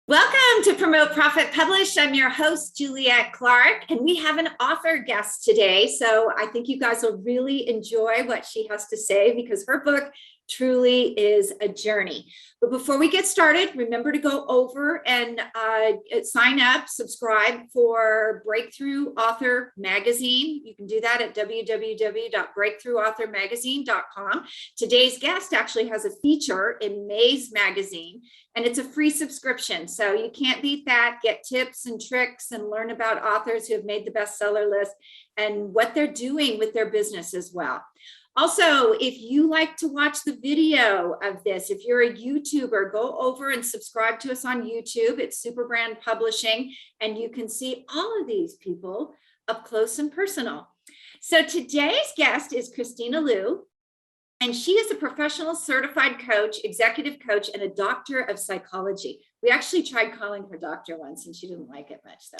Welcome to Promote, Profit, Publish. I'm your host, Juliette Clark, and we have an author guest today. So I think you guys will really enjoy what she has to say because her book truly is a journey. But before we get started, remember to go over and sign up, subscribe for Breakthrough Author Magazine. You can do that at www.breakthroughauthormagazine.com. Today's guest actually has a feature in May's magazine, and it's a free subscription. So you can't beat that. Get tips and tricks and learn about authors who have made the bestseller list and what they're doing with their business as well. Also, if you like to watch the video of this, if you're a YouTuber, go over and subscribe to us on YouTube. It's Superbrand Publishing, and you can see all of these people up close and personal. So today's guest is Kristina Liu, and she is a professional certified coach, executive coach, and a doctor of psychology. We actually tried calling her doctor once, and she didn't like it much. So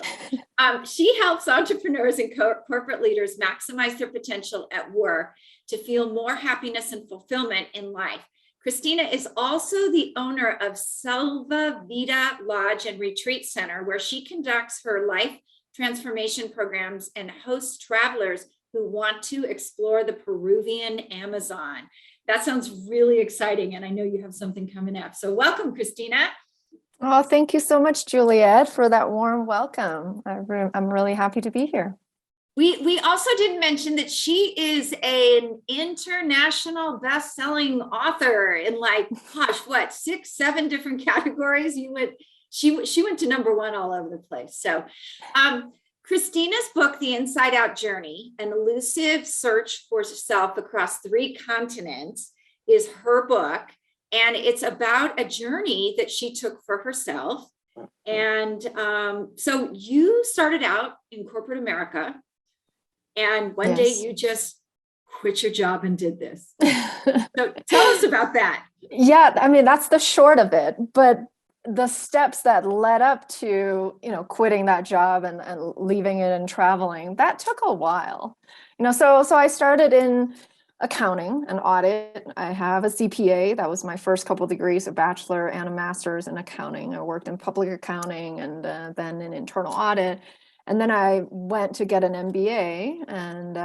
she helps entrepreneurs and corporate leaders maximize their potential at work to feel more happiness and fulfillment in life. Kristina is also the owner of Selva Vida Lodge and Retreat Center, where she conducts her life transformation programs and hosts travelers who want to explore the Peruvian Amazon. That sounds really exciting, and I know you have something coming up. So welcome, Kristina. Oh, thank you so much, Juliette, for that warm welcome. I'm really happy to be here. We also didn't mention that she is an international best-selling author in six, seven different categories. She went to number one all over the place. So Kristina's book, The Inside Out Journey, an elusive search for self across 3 continents, is her book. And it's about a journey that she took for herself. And so you started out in corporate America, and one day you just quit your job and did this. So tell us about that. Yeah, I mean, that's the short of it. But the steps that led up to, quitting that job and leaving it and traveling, that took a while. So I started in accounting and audit. I have a CPA. That was my first couple of degrees, a bachelor and a master's in accounting. I worked in public accounting and then in internal audit. And then I went to get an MBA, and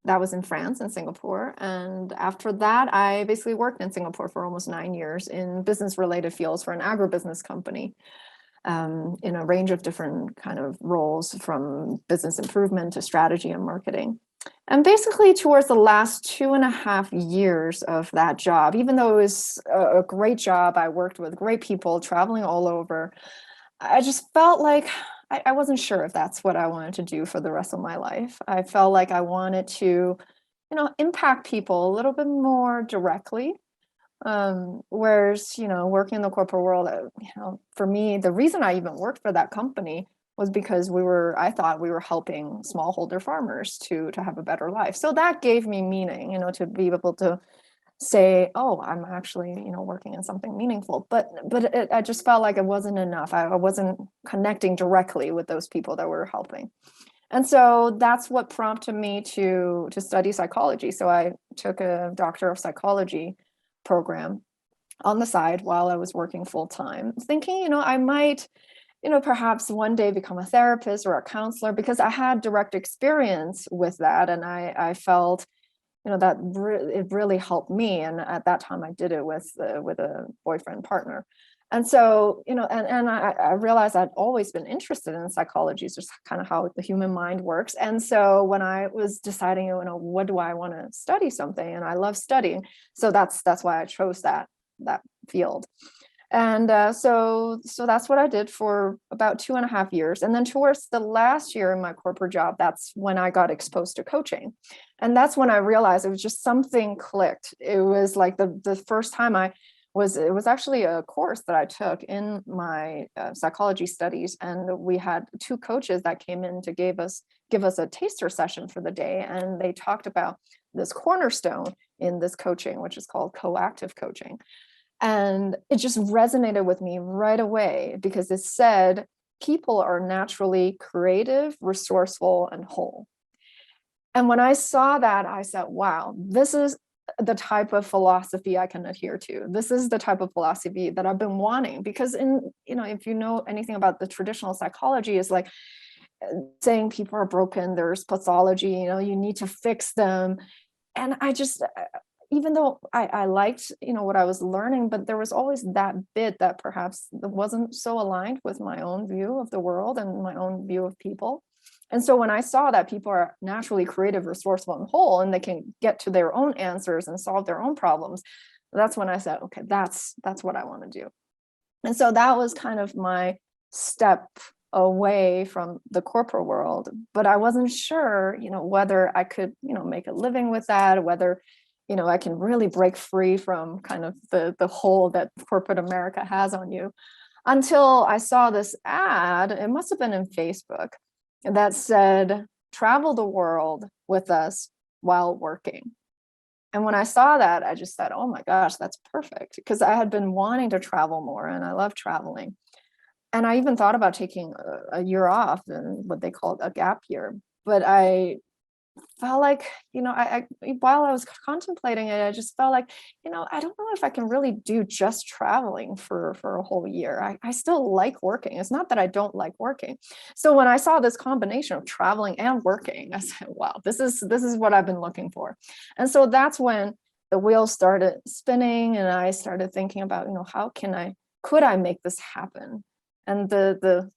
that was in France and Singapore. And after that, I basically worked in Singapore for almost 9 years in business-related fields for an agribusiness company, in a range of different kind of roles, from business improvement to strategy and marketing. And basically towards the last 2.5 years of that job, even though it was a great job, I worked with great people, traveling all over, I just felt like I wasn't sure if that's what I wanted to do for the rest of my life. I felt like I wanted to, impact people a little bit more directly. Whereas, working in the corporate world, for me, the reason I even worked for that company was because I thought we were helping smallholder farmers to have a better life. So that gave me meaning, to be able to say, oh, I'm actually, working in something meaningful. But I just felt like it wasn't enough. I wasn't connecting directly with those people that were helping. And so that's what prompted me to study psychology. So I took a doctor of psychology program on the side while I was working full time, thinking, I might, perhaps one day become a therapist or a counselor, because I had direct experience with that. And I felt, that it really helped me. And at that time I did it with a boyfriend partner. And so, and I realized I'd always been interested in psychology. It's just kind of how the human mind works. And so when I was deciding, what do I want to study something? And I love studying. So that's why I chose that field. And so that's what I did for about 2.5 years. And then towards the last year in my corporate job, that's when I got exposed to coaching. And that's when I realized it was just something clicked. It was like the first time it was actually a course that I took in my psychology studies. And we had 2 coaches that came in to give us a taster session for the day. And they talked about this cornerstone in this coaching, which is called coactive coaching. And it just resonated with me right away, because it said people are naturally creative, resourceful, and whole. And when I saw that, I said, wow, this is the type of philosophy I can adhere to. This is the type of philosophy that I've been wanting, because if you know anything about the traditional psychology, is like saying people are broken, there's pathology, you need to fix them. And I just, even though I liked, what I was learning, but there was always that bit that perhaps wasn't so aligned with my own view of the world and my own view of people. And so when I saw that people are naturally creative, resourceful, and whole, and they can get to their own answers and solve their own problems, that's when I said, okay, that's what I want to do. And so that was kind of my step away from the corporate world. But I wasn't sure, whether I could, make a living with that, whether, I can really break free from kind of the hold that corporate America has on you, until I saw this ad. It must have been in Facebook that said, travel the world with us while working. And when I saw that, I just said, oh my gosh, that's perfect. Because I had been wanting to travel more, and I love traveling. And I even thought about taking a year off, and what they call a gap year. But I felt like, I while I was contemplating it, I just felt like, I don't know if I can really do just traveling for a whole year. I still like working. It's not that I don't like working. So when I saw this combination of traveling and working, I said, wow, this is what I've been looking for. And so that's when the wheels started spinning, and I started thinking about, how could I make this happen? And the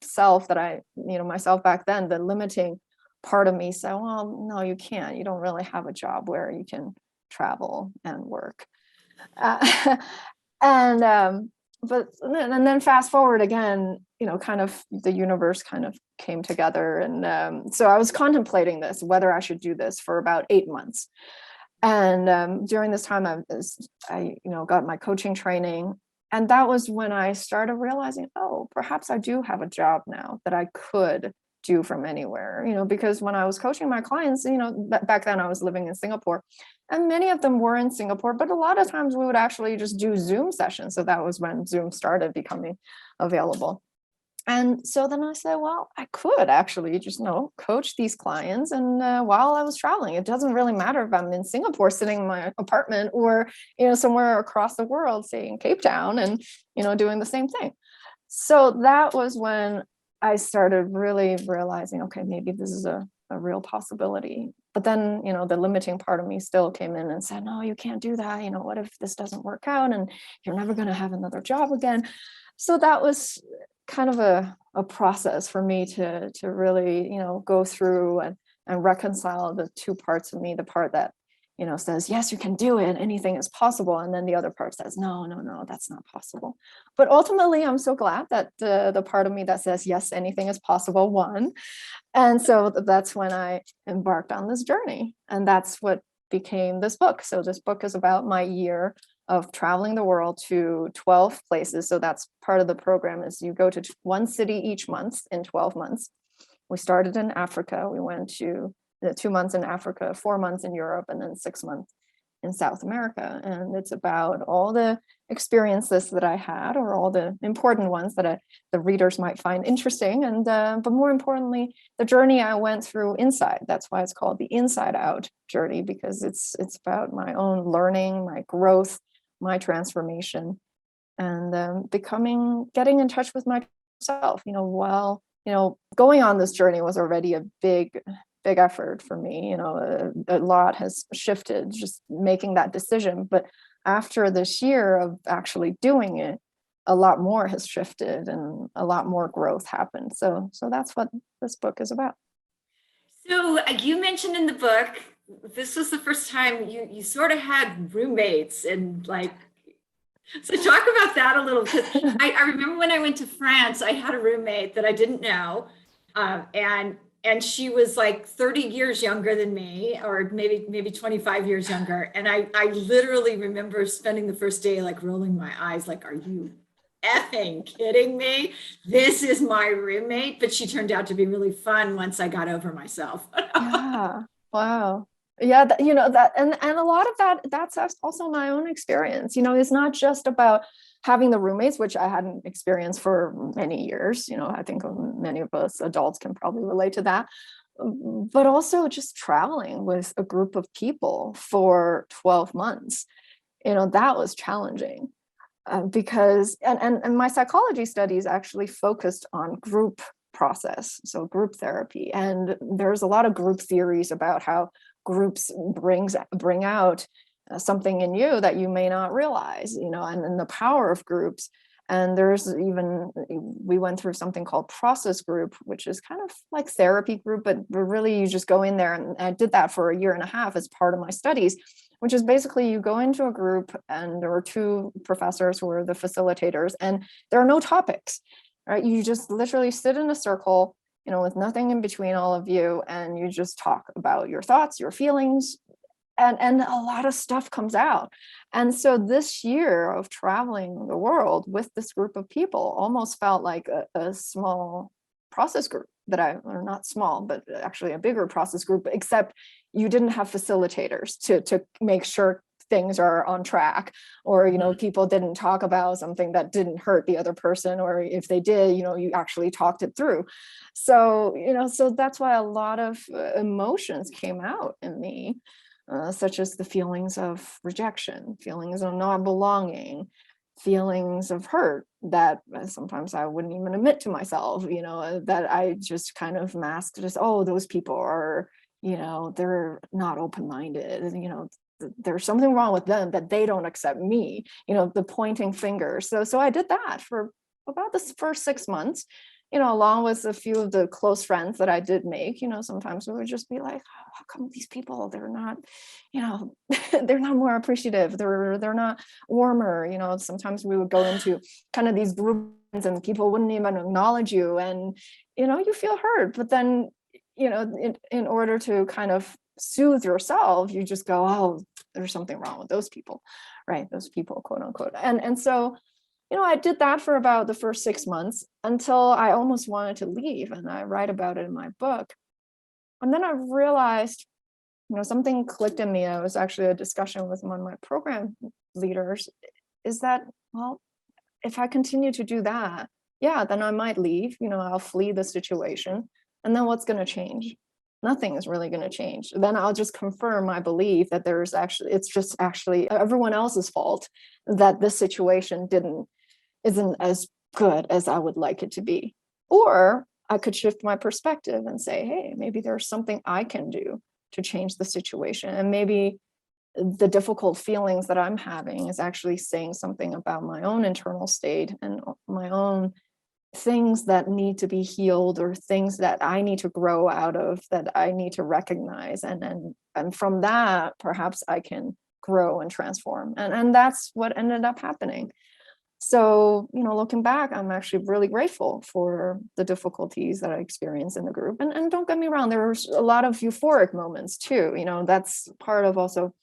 self that myself back then, the limiting part of me said, well, no, you can't. You don't really have a job where you can travel and work. But then fast forward again, kind of the universe kind of came together. And so I was contemplating this, whether I should do this, for about 8 months. And during this time, I got my coaching training. And that was when I started realizing, oh, perhaps I do have a job now that I could do from anywhere, because when I was coaching my clients, back then I was living in Singapore, and many of them were in Singapore, but a lot of times we would actually just do Zoom sessions. So that was when Zoom started becoming available. And so then I said, well, I could actually just coach these clients. And while I was traveling, it doesn't really matter if I'm in Singapore sitting in my apartment, or, somewhere across the world, say in Cape Town, and, doing the same thing. So that was when I started really realizing, okay, maybe this is a real possibility. But then, the limiting part of me still came in and said, no, you can't do that. What if this doesn't work out and you're never going to have another job again? So that was kind of a process for me to really, go through and reconcile the two parts of me, the part that, says, yes, you can do it, anything is possible. And then the other part says, no, that's not possible. But ultimately, I'm so glad that the part of me that says, yes, anything is possible won. And so that's when I embarked on this journey. And that's what became this book. So this book is about my year of traveling the world to 12 places. So that's part of the program, is you go to one city each month in 12 months. We started in Africa. We went to 2 months in Africa, 4 months in Europe, and then 6 months in South America. And it's about all the experiences that I had, or all the important ones that the readers might find interesting. And but more importantly, the journey I went through inside. That's why it's called the Inside Out journey, because it's about my own learning, my growth, my transformation, and getting in touch with myself. While going on this journey was already a big effort for me. A lot has shifted just making that decision. But after this year of actually doing it, a lot more has shifted and a lot more growth happened. So that's what this book is about. So you mentioned in the book, this was the first time you sort of had roommates, and so talk about that a little, because I remember when I went to France, I had a roommate that I didn't know, and she was like 30 years younger than me, or maybe 25 years younger. And I literally remember spending the first day rolling my eyes, like, are you effing kidding me? This is my roommate. But she turned out to be really fun once I got over myself. Yeah. Wow. Yeah, that and a lot of that's also my own experience. It's not just about having the roommates, which I hadn't experienced for many years. I think many of us adults can probably relate to that. but also just traveling with a group of people for 12 months, that was challenging. Because and my psychology studies actually focused on group process, so group therapy, and there's a lot of group theories about how groups bring out something in you that you may not realize, and the power of groups. And we went through something called process group, which is kind of like therapy group, but really you just go in there, and I did that for a year and a half as part of my studies, which is basically you go into a group and there are two professors who are the facilitators, and there are no topics, right? You just literally sit in a circle, with nothing in between all of you, and you just talk about your thoughts, your feelings, and a lot of stuff comes out. And so this year of traveling the world with this group of people almost felt like a small process group or not small, but actually a bigger process group, except you didn't have facilitators to make sure things are on track, or people didn't talk about something that didn't hurt the other person, or if they did, you actually talked it through. So so that's why a lot of emotions came out in me, such as the feelings of rejection, feelings of not belonging, feelings of hurt that sometimes I wouldn't even admit to myself, that I just kind of masked as, oh, those people are, they're not open-minded, there's something wrong with them that they don't accept me, the pointing fingers. So I did that for about the first 6 months, along with a few of the close friends that I did make. Sometimes we would just be like, oh, how come these people, they're not, they're not more appreciative, they're not warmer. Sometimes we would go into kind of these groups and people wouldn't even acknowledge you, and you feel hurt. But then in order to kind of soothe yourself, you just go, oh, there's something wrong with those people, right? Those people, quote unquote. And so I did that for about the first 6 months until I almost wanted to leave, and I write about it in my book. And then I realized, something clicked in me. It was actually a discussion with one of my program leaders, is that, well, if I continue to do that, yeah, then I might leave, I'll flee the situation. And then what's going to change? Nothing is really going to change. Then I'll just confirm my belief that it's just actually everyone else's fault that this situation isn't as good as I would like it to be. Or I could shift my perspective and say, hey, maybe there's something I can do to change the situation. And maybe the difficult feelings that I'm having is actually saying something about my own internal state and my own things that need to be healed, or things that I need to grow out of, that I need to recognize. And from that, perhaps I can grow and transform. And that's what ended up happening. So, looking back, I'm actually really grateful for the difficulties that I experienced in the group. And don't get me wrong, there was a lot of euphoric moments too. That's part of also,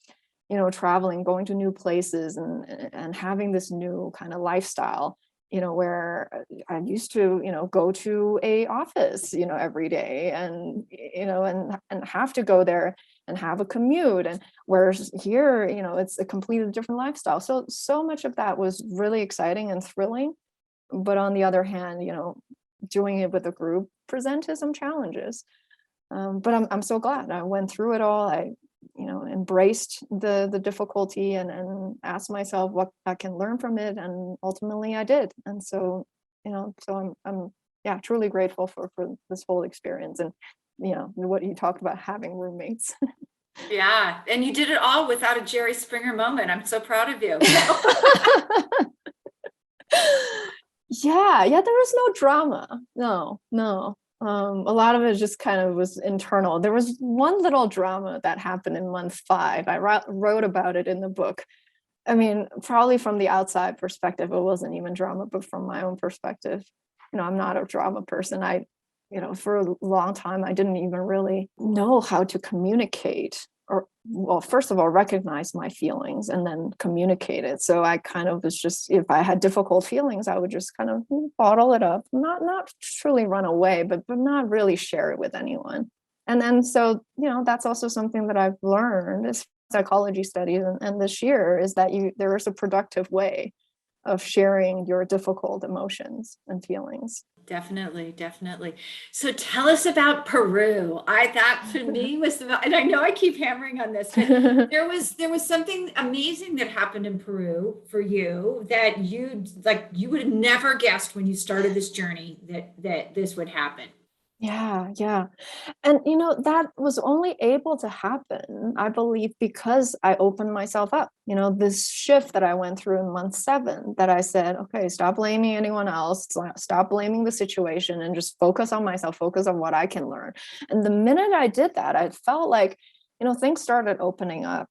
traveling, going to new places, and having this new kind of lifestyle, where I used to, go to a office, every day, and, and have to go there and have a commute. And whereas here, it's a completely different lifestyle. So much of that was really exciting and thrilling. But on the other hand, doing it with a group presented some challenges. But I'm so glad I went through it all. I, embraced the difficulty, and asked myself what I can learn from it. And ultimately I did. And so, so I'm truly grateful for this whole experience. And, what you talked about, having roommates. Yeah. And you did it all without a Jerry Springer moment. I'm so proud of you. Yeah, there was no drama. No. A lot of it just kind of was internal. There was one little drama that happened in month 5. I wrote about it in the book. I mean, probably from the outside perspective, it wasn't even drama, but from my own perspective, I'm not a drama person. For a long time, I didn't even really know how to communicate, or, well, first of all, recognize my feelings and then communicate it. So I kind of was just, if I had difficult feelings, I would just kind of bottle it up, not truly run away, but not really share it with anyone. And then, so, that's also something that I've learned as psychology studies and this year, is that there is a productive way of sharing your difficult emotions and feelings. Definitely, definitely. So tell us about Peru. That for me was and I know I keep hammering on this, but there was something amazing that happened in Peru for you that you would have never guessed when you started this journey that this would happen. Yeah, yeah. And that was only able to happen, I believe, because I opened myself up. This shift that I went through in month 7, that I said, okay, stop blaming anyone else, stop blaming the situation, and just focus on myself, focus on what I can learn. And the minute I did that, I felt like, things started opening up.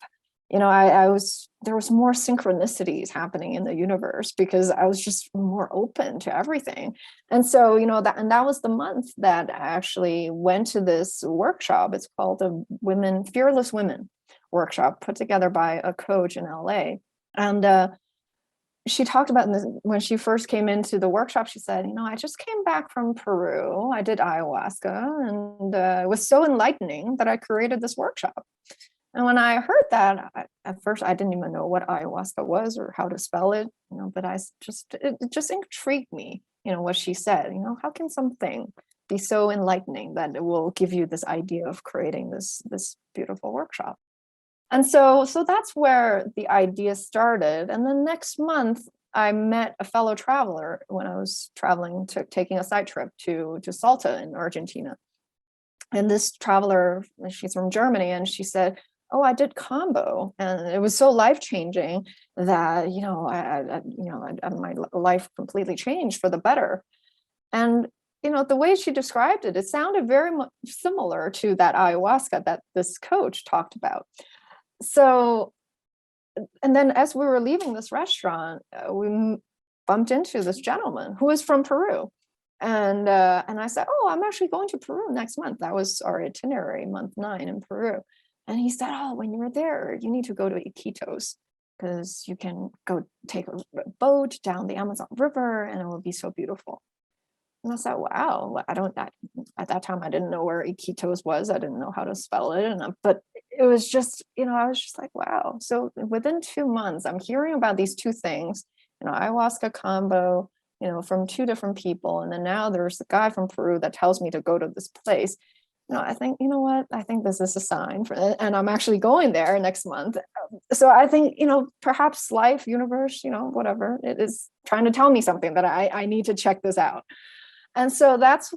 There was more synchronicities happening in the universe because I was just more open to everything. And so, that was the month that I actually went to this workshop. It's called the Fearless Women workshop, put together by a coach in LA. And she talked about this when she first came into the workshop. She said, I just came back from Peru. I did ayahuasca, and it was so enlightening that I created this workshop. And when I heard that, at first I didn't even know what ayahuasca was or how to spell it, but it just intrigued me, what she said. How can something be so enlightening that it will give you this idea of creating this beautiful workshop? And so that's where the idea started. And then next month, I met a fellow traveler when I was traveling, taking a side trip to Salta in Argentina. And this traveler, she's from Germany, and she said, oh, I did combo, and it was so life-changing that my life completely changed for the better. And the way she described it, it sounded very much similar to that ayahuasca that this coach talked about. So, and then as we were leaving this restaurant, we bumped into this gentleman who was from Peru. And I said, oh, I'm actually going to Peru next month. That was our itinerary, month 9 in Peru. And he said, oh, when you're there, you need to go to Iquitos because you can go take a boat down the Amazon River and it will be so beautiful. And I said, wow, at that time, I didn't know where Iquitos was. I didn't know how to spell it. But it was just, I was just like, wow. So within 2 months, I'm hearing about these 2 things, ayahuasca combo, from 2 different people. And then now there's a guy from Peru that tells me to go to this place. I think, what? I think this is a sign and I'm actually going there next month. So I think, perhaps life, universe, whatever, it is trying to tell me something that I need to check this out. And so that's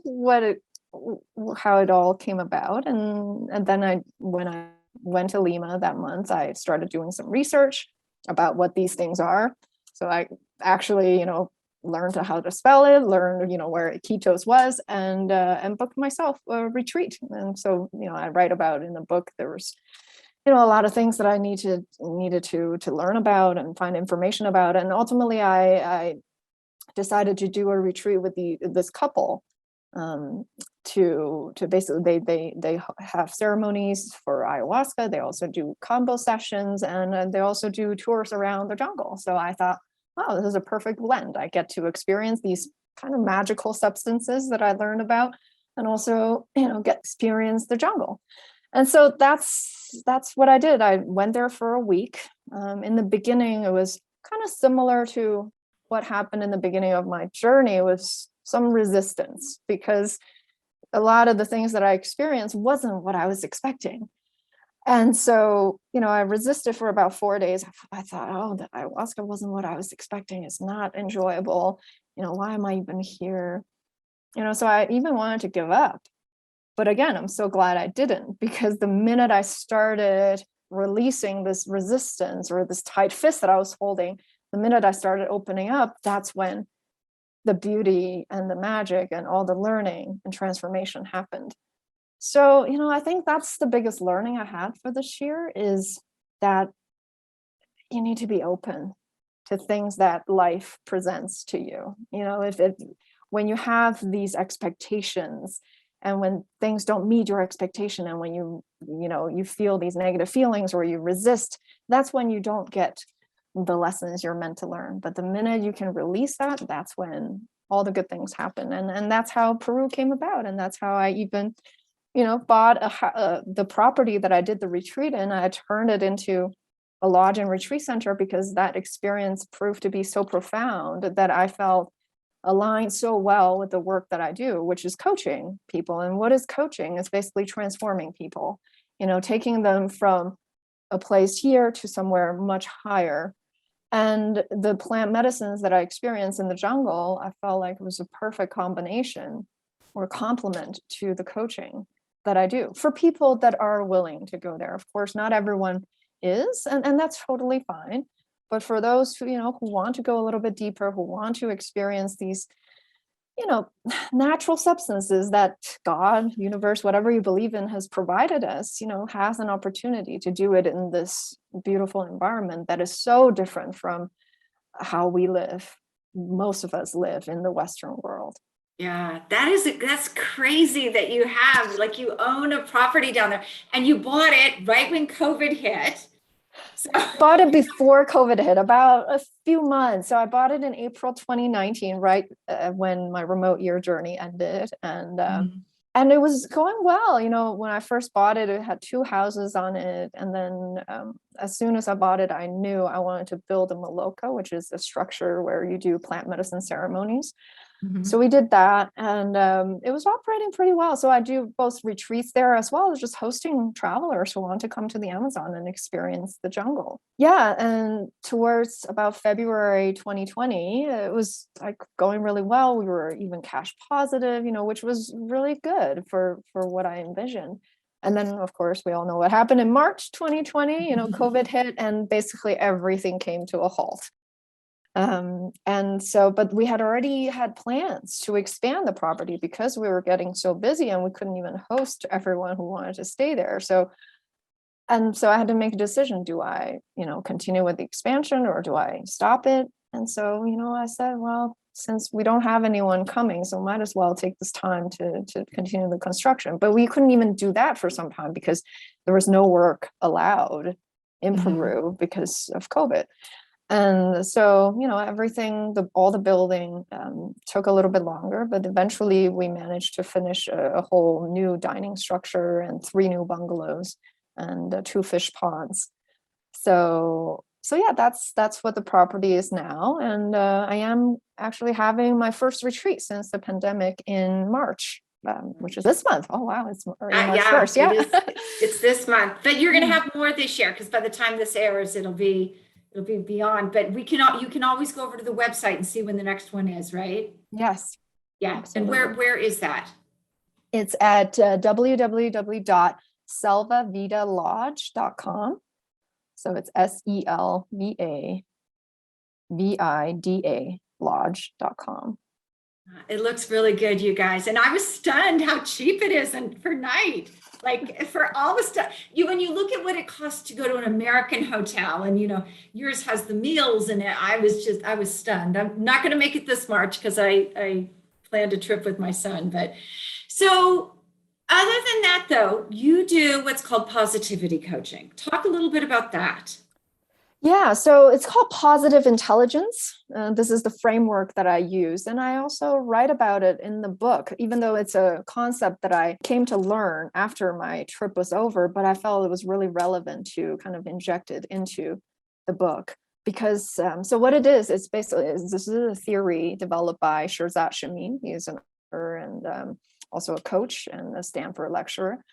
how it all came about. And then when I went to Lima that month, I started doing some research about what these things are. So I actually, learned how to spell it, learned, where Iquitos was, and booked myself a retreat. And so, I write about in the book, there was, a lot of things that I needed to learn about and find information about. And ultimately, I decided to do a retreat with this couple to basically they have ceremonies for ayahuasca. They also do combo sessions, and they also do tours around the jungle. So I thought, wow, this is a perfect blend. I get to experience these kind of magical substances that I learned about, and also, get experience the jungle. And so that's what I did. I went there for a week. In the beginning, it was kind of similar to what happened in the beginning of my journey, was some resistance, because a lot of the things that I experienced wasn't what I was expecting. And so, I resisted for about 4 days. I thought, oh, the ayahuasca wasn't what I was expecting. It's not enjoyable. Why am I even here? So I even wanted to give up. But again, I'm so glad I didn't, because the minute I started releasing this resistance or this tight fist that I was holding, the minute I started opening up, that's when the beauty and the magic and all the learning and transformation happened. So, I think that's the biggest learning I had for this year, is that you need to be open to things that life presents to you. When you have these expectations, and when things don't meet your expectation, and when you feel these negative feelings or you resist, that's when you don't get the lessons you're meant to learn. But the minute you can release that, that's when all the good things happen. And that's how Peru came about. And that's how I even bought the property that I did the retreat in. I turned it into a lodge and retreat center because that experience proved to be so profound that I felt aligned so well with the work that I do, which is coaching people. And what is coaching? It's basically transforming people, taking them from a place here to somewhere much higher. And the plant medicines that I experienced in the jungle, I felt like it was a perfect combination or complement to the coaching that I do for people that are willing to go there. Of course, not everyone is, and that's totally fine. But for those who want to go a little bit deeper, who want to experience these, natural substances that God, universe, whatever you believe in, has provided us, has an opportunity to do it in this beautiful environment that is so different from how we live. Most of us live in the Western world. Yeah, that's crazy that you have, like, you own a property down there and you bought it right when COVID hit. So Bought it before COVID hit, about a few months. So I bought it in April 2019, right when my remote year journey ended, and it was going well. When I first bought it, it had 2 houses on it, and then as soon as I bought it, I knew I wanted to build a maloka, which is a structure where you do plant medicine ceremonies. So we did that, and it was operating pretty well. So I do both retreats there as well as just hosting travelers who want to come to the Amazon and experience the jungle. Yeah, and towards about February 2020, it was like going really well. We were even cash positive, which was really good for what I envisioned. And then, of course, we all know what happened in March 2020. COVID hit, and basically everything came to a halt. But we had already had plans to expand the property because we were getting so busy and we couldn't even host everyone who wanted to stay there. So I had to make a decision. Do I, continue with the expansion, or do I stop it? And so, I said, well, since we don't have anyone coming, so might as well take this time to continue the construction. But we couldn't even do that for some time because there was no work allowed in Peru because of COVID. And so, everything, all the building took a little bit longer, but eventually we managed to finish a whole new dining structure and 3 new bungalows and 2 fish ponds. So yeah, that's what the property is now. And I am actually having my first retreat since the pandemic in March, which is this month. Oh, wow. It's March 1st. Yeah. It's this month, but you're going to have more this year, because by the time this airs, it'll be beyond, but you can always go over to the website and see when the next one is, right? Yes. Yeah. Absolutely. And where is that? It's at www.selvavidalodge.com. So it's SELVAVIDA lodge.com. It looks really good, you guys. And I was stunned how cheap it is and per night. Like, for all the stuff, when you look at what it costs to go to an American hotel, and yours has the meals in it, I was stunned. I'm not going to make it this March because I planned a trip with my son. But so other than that, though, you do what's called positivity coaching. Talk a little bit about that. Yeah, so it's called positive intelligence. This is the framework that I use. And I also write about it in the book, even though it's a concept that I came to learn after my trip was over, but I felt it was really relevant to kind of inject it into the book. Because, so what it is, it's basically, this is a theory developed by Shirzad Chamine. He's an author and also a coach and a Stanford lecturer.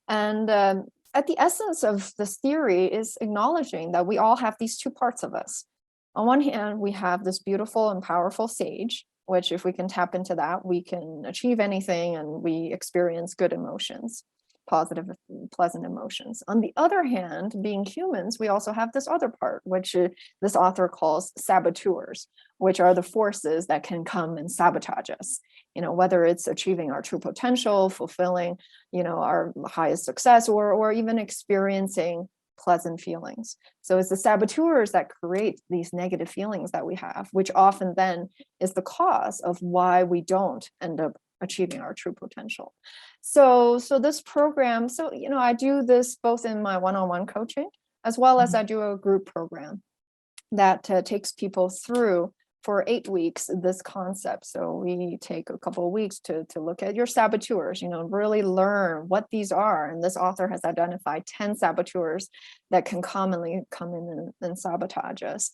And at the essence of this theory is acknowledging that we all have these 2 parts of us. On one hand, we have this beautiful and powerful sage, which if we can tap into that, we can achieve anything and we experience good emotions, positive, pleasant emotions. On the other hand, being humans, we also have this other part, which this author calls saboteurs, which are the forces that can come and sabotage us. Whether it's achieving our true potential, fulfilling, our highest success, or even experiencing pleasant feelings. So it's the saboteurs that create these negative feelings that we have, which often then is the cause of why we don't end up achieving our true potential. So this program, I do this both in my one-on-one coaching, as well as I do a group program that takes people through for 8 weeks this concept. So we take a couple of weeks to look at your saboteurs, really learn what these are. And this author has identified 10 saboteurs that can commonly come in and sabotage us.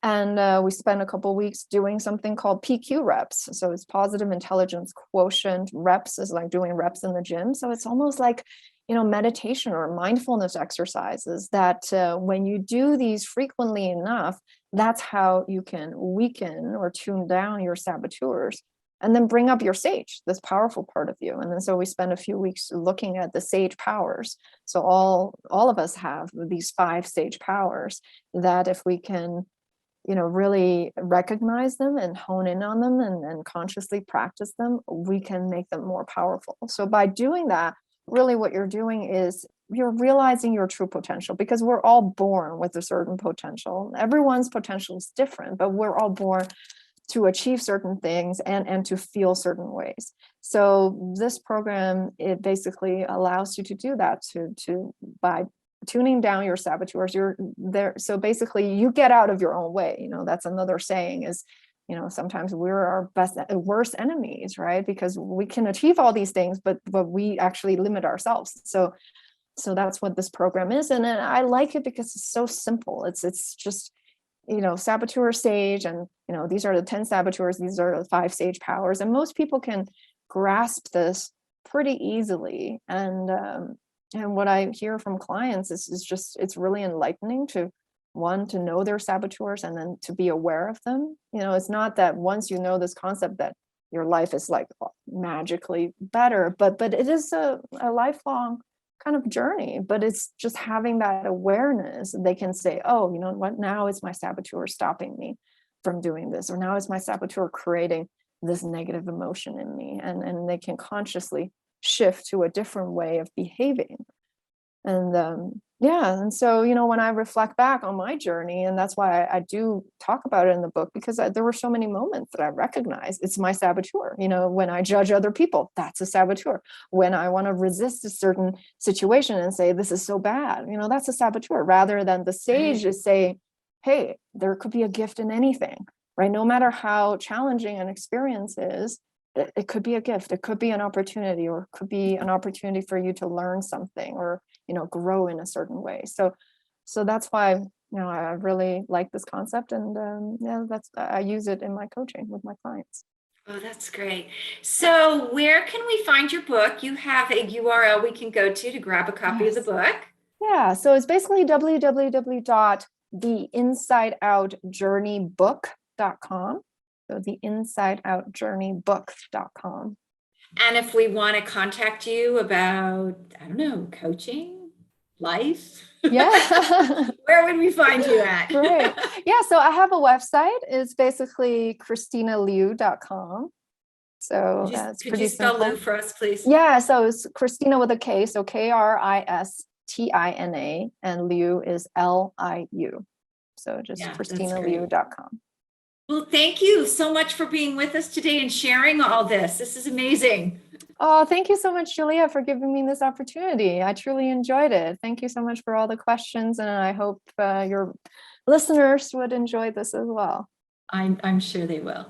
And we spend a couple of weeks doing something called PQ reps. So it's positive intelligence quotient. Reps is like doing reps in the gym. So it's almost like, meditation or mindfulness exercises that when you do these frequently enough, that's how you can weaken or tune down your saboteurs and then bring up your sage, this powerful part of you. And then so we spend a few weeks looking at the sage powers. So all of us have these 5 sage powers that if we can really recognize them and hone in on them and consciously practice them, we can make them more powerful. So by doing that, really what you're doing is you're realizing your true potential, because we're all born with a certain potential. Everyone's potential is different, but we're all born to achieve certain things and to feel certain ways. So this program, it basically allows you to do that to by tuning down your saboteurs. You're there. So basically you get out of your own way. That's another saying is, sometimes we're our worst enemies, right? Because we can achieve all these things, but we actually limit ourselves. So that's what this program is. And I like it because it's so simple. It's just, saboteur sage, and, these are the 10 saboteurs. These are the 5 sage powers. And most people can grasp this pretty easily. And what I hear from clients is just, it's really enlightening to know their saboteurs and then to be aware of them. It's not that once you know this concept that your life is like magically better, but it is a lifelong kind of journey. But it's just having that awareness. They can say, oh, you know what, now it's my saboteur stopping me from doing this, or now it's my saboteur creating this negative emotion in me, and they can consciously shift to a different way of behaving. And so when I reflect back on my journey, and that's why I do talk about it in the book, because there were so many moments that I recognize it's my saboteur. When I judge other people, that's a saboteur. When I want to resist a certain situation and say this is so bad, that's a saboteur, rather than the sage is saying, hey, there could be a gift in anything, right? No matter how challenging an experience is, it could be a gift, it could be an opportunity, or it could be an opportunity for you to learn something, or grow in a certain way. So that's why I really like this concept, and I use it in my coaching with my clients. Oh, that's great. So where can we find your book? You have a URL we can go to grab a copy of the book. Yeah, so it's basically www.theinsideoutjourneybook.com. So theinsideoutjourneybook.com. And if we want to contact you about, I don't know, coaching, life, yeah, where would we find you at? Great. Yeah, so I have a website. It's basically KristinaLiu.com. So could you spell Liu for us, please? Yeah, so it's Kristina with a K, so Kristina, and Liu is Liu. So just KristinaLiu.com. Well, thank you so much for being with us today and sharing all this. This is amazing. Oh, thank you so much, Julia, for giving me this opportunity. I truly enjoyed it. Thank you so much for all the questions, and I hope your listeners would enjoy this as well. I'm sure they will.